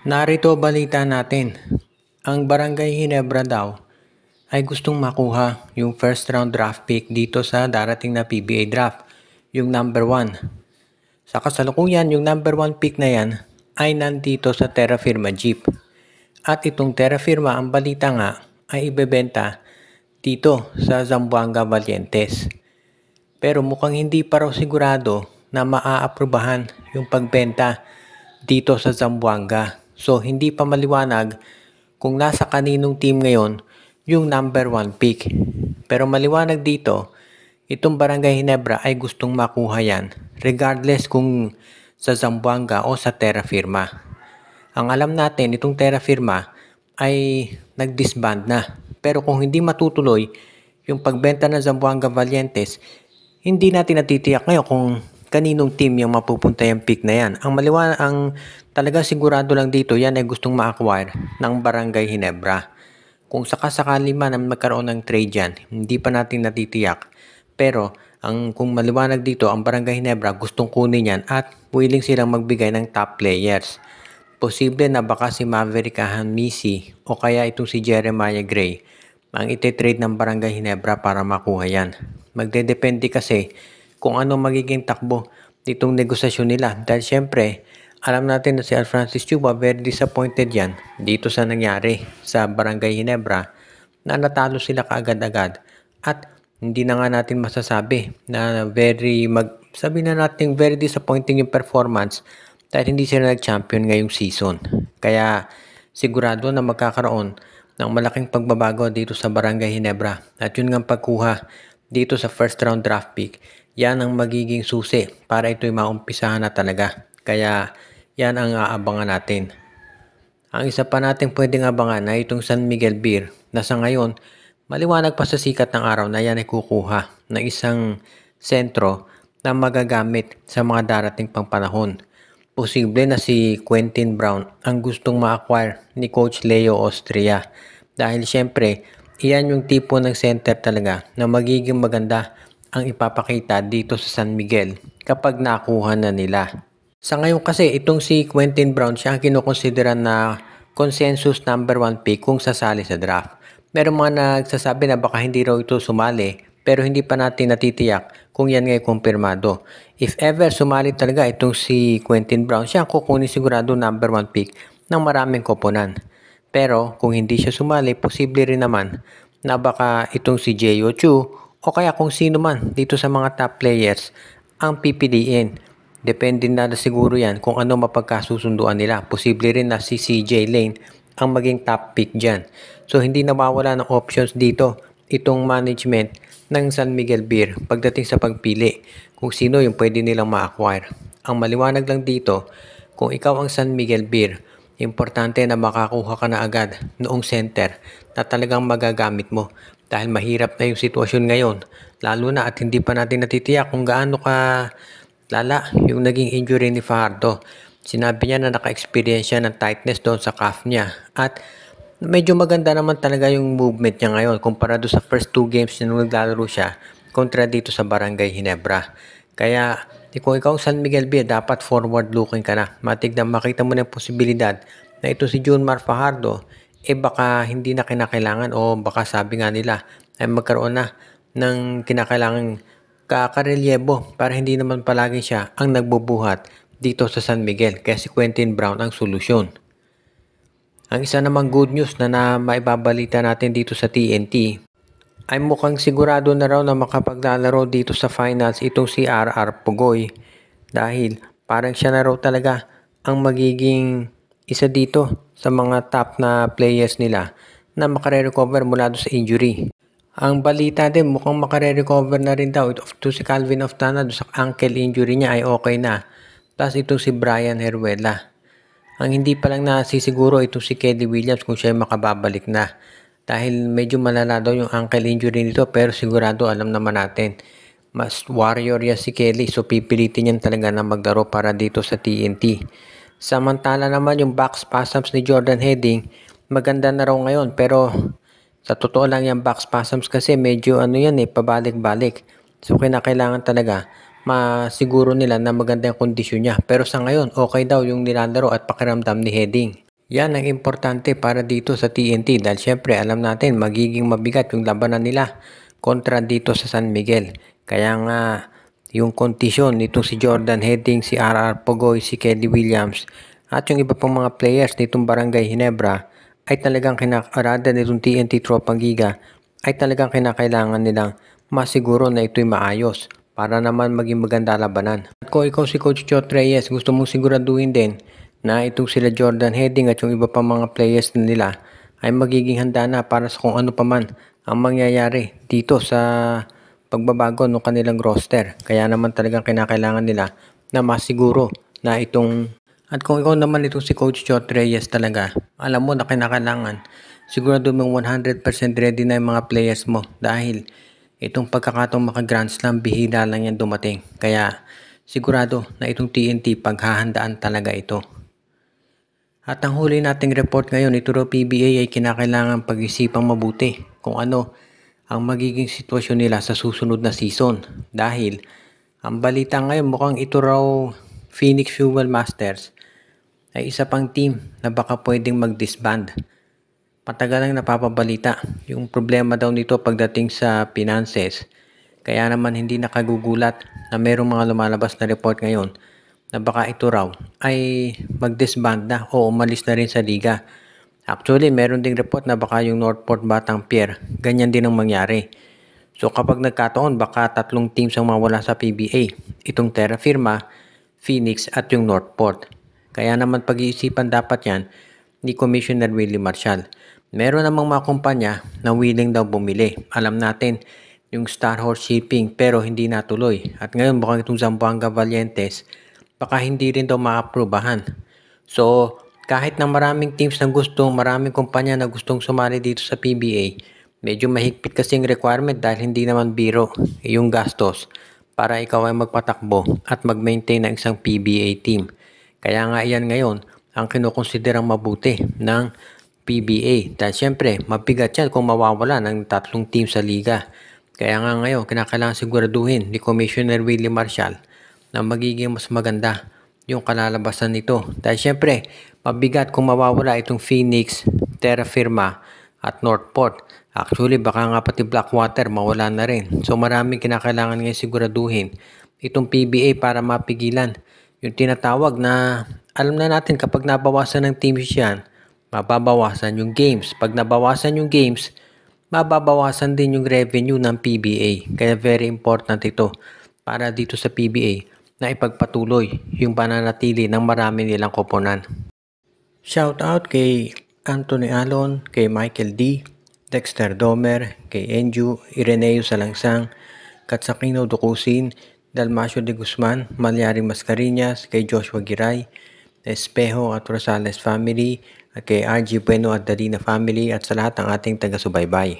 Narito balita natin. Ang Barangay Ginebra daw ay gustong makuha yung first round draft pick dito sa darating na PBA draft, yung number 1. Sa kasalukuyan, yung number 1 pick na yan ay nandito sa Terra Firma Jeep. At itong Terra Firma, ang balita nga, ay ibebenta dito sa Zamboanga Valientes. Pero mukhang hindi pa raw sigurado na maaaprubahan yung pagbenta dito sa Zamboanga. So hindi pa maliwanag kung nasa kaninong team ngayon yung number 1 pick. Pero maliwanag dito, itong Barangay Ginebra ay gustong makuha yan regardless kung sa Zamboanga o sa Terra Firma. Ang alam natin, itong Terra Firma ay nag-disband na. Pero kung hindi matutuloy yung pagbenta ng Zamboanga Valientes, hindi natin natitiyak ngayon kung kaninong team yung mapupunta yung pick na yan. Ang talaga sigurado lang dito, yan ay gustong ma-acquire ng Barangay Ginebra. Kung sakasakali man na magkaroon ng trade yan, hindi pa natin natitiyak. Pero kung maliwanag dito, ang Barangay Ginebra gustong kunin yan at willing silang magbigay ng top players. Posible na baka si Maverick Hamisi o kaya itong si Jeremiah Gray ang ite-trade ng Barangay Ginebra para makuha yan. Magdedepende kasi kung ano magiging takbo ditong negosasyon nila. Dahil syempre, alam natin na si Alfrancis Chuba very disappointed yan dito sa nangyari sa Barangay Ginebra na natalo sila kaagad-agad. At hindi na nga natin masasabi na sabi na natin very disappointing yung performance dahil hindi sila nag-champion ngayong season. Kaya sigurado na magkakaroon ng malaking pagbabago dito sa Barangay Ginebra. At yun nga pagkuha dito sa first round draft pick, yan ang magiging susi para ito'y maumpisahan na talaga. Kaya yan ang aabangan natin. Ang isa pa natin pwedeng abangan na itong San Miguel Beer na sa ngayon, maliwanag pa sa sikat ng araw na yan ay kukuha ng isang sentro na magagamit sa mga darating pang panahon. Posible na si Quentin Brown ang gustong ma-acquire ni Coach Leo Austria dahil syempre iyan yung tipo ng center talaga na magiging maganda ang ipapakita dito sa San Miguel kapag nakuha na nila. Sa ngayon kasi itong si Quentin Brown siya ang kinukonsidera na consensus number 1 pick kung sasali sa draft. Meron mga nagsasabi na baka hindi raw ito sumali pero hindi pa natin natitiyak kung yan ngay kumpirmado. If ever sumali talaga itong si Quentin Brown, siya ang kukunin sigurado number 1 pick ng maraming koponan. Pero kung hindi siya sumali, posible rin naman na baka itong si J.O. Chu o kaya kung sino man dito sa mga top players ang pipiliin. Depende na siguro yan kung ano mapagkasusunduan nila. Posible rin na si CJ Lane ang maging top pick dyan. So hindi nawawala ng options dito itong management ng San Miguel Beer pagdating sa pagpili kung sino yung pwede nilang ma-acquire. Ang maliwanag lang dito, kung ikaw ang San Miguel Beer, importante na makakuha ka na agad noong center na talagang magagamit mo dahil mahirap na yung sitwasyon ngayon, lalo na at hindi pa natin natitiyak kung gaano ka lala yung naging injury ni Fajardo. Sinabi niya na naka-experience siya ng tightness doon sa calf niya at medyo maganda naman talaga yung movement niya ngayon kumpara doon sa first 2 games na naglalaro siya kontra dito sa Barangay Ginebra. Kaya kung ikaw San Miguel Bay, dapat forward looking ka na. Makita mo na yung posibilidad na ito si Junmar Fajardo baka hindi na kinakailangan o baka sabi nga nila ay magkaroon na ng kinakailangan kakarelyebo para hindi naman palagi siya ang nagbubuhat dito sa San Miguel. Kaya si Quentin Brown ang solusyon. Ang isa namang good news na maibabalita natin dito sa TNT ay mukhang sigurado na raw na makapaglalaro dito sa finals itong si RR Pugoy dahil parang siya na raw talaga ang magiging isa dito sa mga top na players nila na makare-recover mula doon sa injury. Ang balita din mukhang makare-recover na rin daw ito si Calvin Oftana doon sa ankle injury niya ay okay na. Plus itong si Brian Heruela. Ang hindi pa lang nasisiguro itong si Kelly Williams kung siya ay makababalik na. Dahil medyo malala daw yung ankle injury nito pero sigurado alam naman natin. Mas warrior yan si Kelly so pipilitin niyan talaga na maglaro para dito sa TNT. Samantala naman yung back spasms ni Jordan Heading maganda na raw ngayon pero sa totoo lang yung back spasms kasi medyo pabalik-balik. So kinakailangan talaga masiguro nila na maganda yung kondisyon niya. Pero sa ngayon, okay daw yung nilalaro at pakiramdam ni Heading. Yan ang importante para dito sa TNT dahil syempre alam natin magiging mabigat yung labanan nila kontra dito sa San Miguel. Kaya nga yung kondisyon nitong si Jordan Heading, si RR Pogoy, si Kelly Williams at yung iba pang mga players nitong Barangay Ginebra ay talagang kinakaarada nitong TNT Tropang Giga ay talagang kinakailangan nilang masiguro na ito'y maayos para naman maging maganda labanan. At kung ikaw si Coach Chot Reyes, gusto mong siguraduhin din na itong sila Jordan Heading at yung iba pang mga players nila ay magiging handa na para sa kung ano pa man ang mangyayari dito sa pagbabago ng kanilang roster. Kaya naman talagang kinakailangan nila na masiguro na itong at kung ikaw naman itong si Coach Chot Reyes talaga, alam mo na kinakailangan sigurado mong 100% ready na yung mga players mo dahil itong pagkakataong maka Grand Slam bihira lang yan dumating. Kaya sigurado na itong TNT paghahandaan talaga ito. At ang huli nating report ngayon, ito raw PBA ay kinakailangan pag-isipang mabuti kung ano ang magiging sitwasyon nila sa susunod na season. Dahil ang balita ngayon mukhang ito raw Phoenix Fuel Masters ay isa pang team na baka pwedeng mag-disband. Patagal lang napapabalita yung problema daw nito pagdating sa finances. Kaya naman hindi nakagugulat na merong mga lumalabas na report ngayon na baka ito raw ay mag-disband na o umalis na rin sa liga. Actually, meron ding report na baka yung Northport Batang Pier, ganyan din ang mangyari. So kapag nagkataon, baka 3 teams ang mawala sa PBA. Itong Terra Firma, Phoenix at yung Northport. Kaya naman pag-iisipan dapat yan ni Commissioner Willie Marshall. Meron namang mga kumpanya na willing daw bumili. Alam natin yung Star Horse Shipping pero hindi natuloy. At ngayon mukhang itong Zamboanga Valientes baka hindi rin daw maaprubahan. So kahit na maraming teams na maraming kumpanya na gustong sumali dito sa PBA, medyo mahigpit kasing requirement dahil hindi naman biro yung gastos para ikaw ay magpatakbo at mag-maintain ng isang PBA team. Kaya nga iyan ngayon ang kinukonsiderang mabuti ng PBA. Dahil syempre, mabigat yan kung mawawala ng 3 team sa liga. Kaya nga ngayon, kinakailangan siguraduhin ni Commissioner Willie Marshall na magiging mas maganda yung kalalabasan nito. Dahil syempre, mabigat kung mawawala itong Phoenix, Terra Firma at Northport. Actually, baka nga pati Blackwater mawala na rin. So maraming kinakailangan ngayon siguraduhin itong PBA para mapigilan yung tinatawag na alam na natin kapag nabawasan ng teams yan, mababawasan yung games. Pag nabawasan yung games, mababawasan din yung revenue ng PBA. Kaya very important ito para dito sa PBA na ipagpatuloy yung pananatili ng marami nilang koponan. Shout out kay Anthony Alon, kay Michael D, Dexter Domer, kay Enju, Ireneo Salangsang, Katsakino Dukusin, Dalmacio de Guzman, Malyaring Mascareñas, kay Joshua Giray, Espejo at Rosales family, at kay RG Bueno at Dalina family at sa lahat ng ating taga-subaybay.